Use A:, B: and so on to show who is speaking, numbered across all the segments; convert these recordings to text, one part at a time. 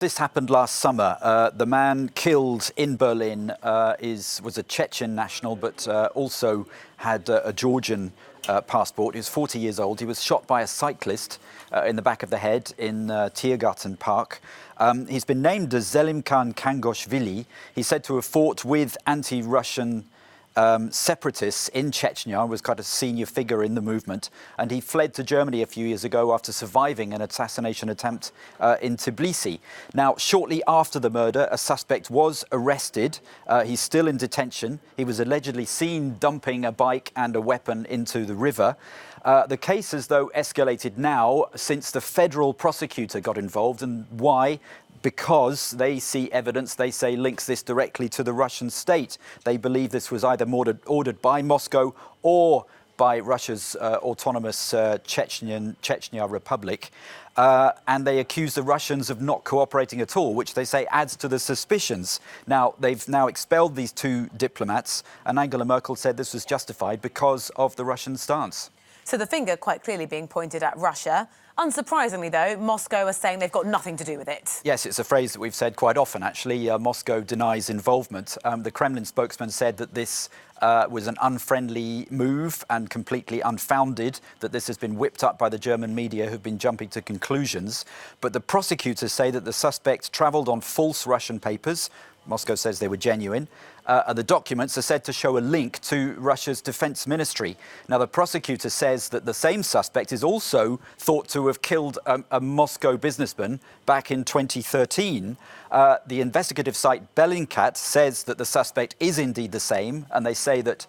A: This happened last summer. The man killed in Berlin was a Chechen national, but also had a Georgian passport. He was 40 years old. He was shot by a cyclist in the back of the head in Tiergarten Park. He's been named as Zelimkhan Kangoshvili. He's said to have fought with anti-Russian separatists in Chechnya, was quite a senior figure in the movement, and he fled to Germany a few years ago after surviving an assassination attempt in Tbilisi. Now, shortly after the murder, a suspect was arrested. He's still in detention. He was allegedly seen dumping a bike and a weapon into the river. The case has, though, escalated now since the federal prosecutor got involved. And why? Because they see evidence, they say, links this directly to the Russian state. They believe this was either ordered by Moscow or by Russia's autonomous Chechnya Republic. And they accuse the Russians of not cooperating at all, which they say adds to the suspicions. Now, they've now expelled these two diplomats, and Angela Merkel said this was justified because of the Russian stance.
B: So the finger quite clearly being pointed at Russia. Unsurprisingly, though, Moscow are saying they've got nothing to do with it.
A: Yes, it's a phrase that we've said quite often, actually. Moscow denies involvement. The Kremlin spokesman said that this was an unfriendly move and completely unfounded, that this has been whipped up by the German media who've been jumping to conclusions. But the prosecutors say that the suspects travelled on false Russian papers. Moscow says they were genuine. The documents are said to show a link to Russia's defense ministry. Now, the prosecutor says that the same suspect is also thought to have killed a Moscow businessman back in 2013. The investigative site Bellingcat says that the suspect is indeed the same, and they say that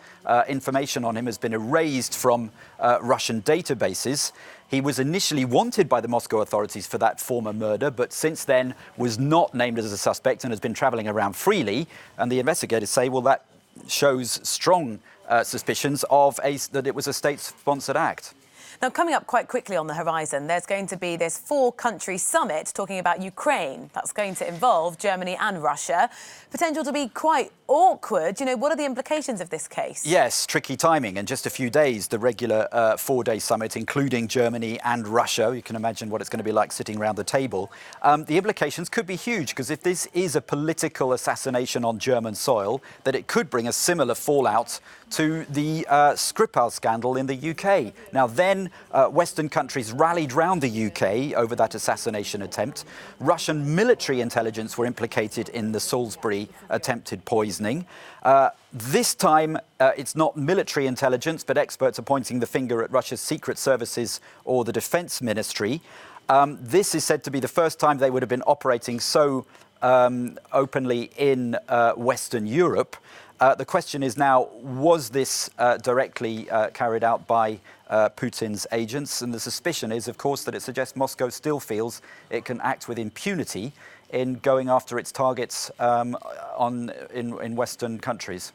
A: information on him has been erased from Russian databases. He was initially wanted by the Moscow authorities for that former murder, but since then was not named as a suspect and has been travelling around freely. And the investigators say, well, that shows strong suspicions of that it was a state-sponsored act.
B: Now, coming up quite quickly on the horizon, there's going to be this four-country summit talking about Ukraine. That's going to involve Germany and Russia. Potential to be quite awkward. You know, what are the implications of this case?
A: Yes, tricky timing. In just a few days, the regular four-day summit, including Germany and Russia. You can imagine what it's going to be like sitting around the table. The implications could be huge, because if this is a political assassination on German soil, that it could bring a similar fallout to the Skripal scandal in the UK. Now, then Western countries rallied round the UK over that assassination attempt. Russian military intelligence were implicated in the Salisbury attempted poisoning. This time, it's not military intelligence, but experts are pointing the finger at Russia's secret services or the defense ministry. This is said to be the first time they would have been operating so openly in Western Europe. The question is now, was this directly carried out by Putin's agents? And the suspicion is, of course, that it suggests Moscow still feels it can act with impunity in going after its targets in Western countries.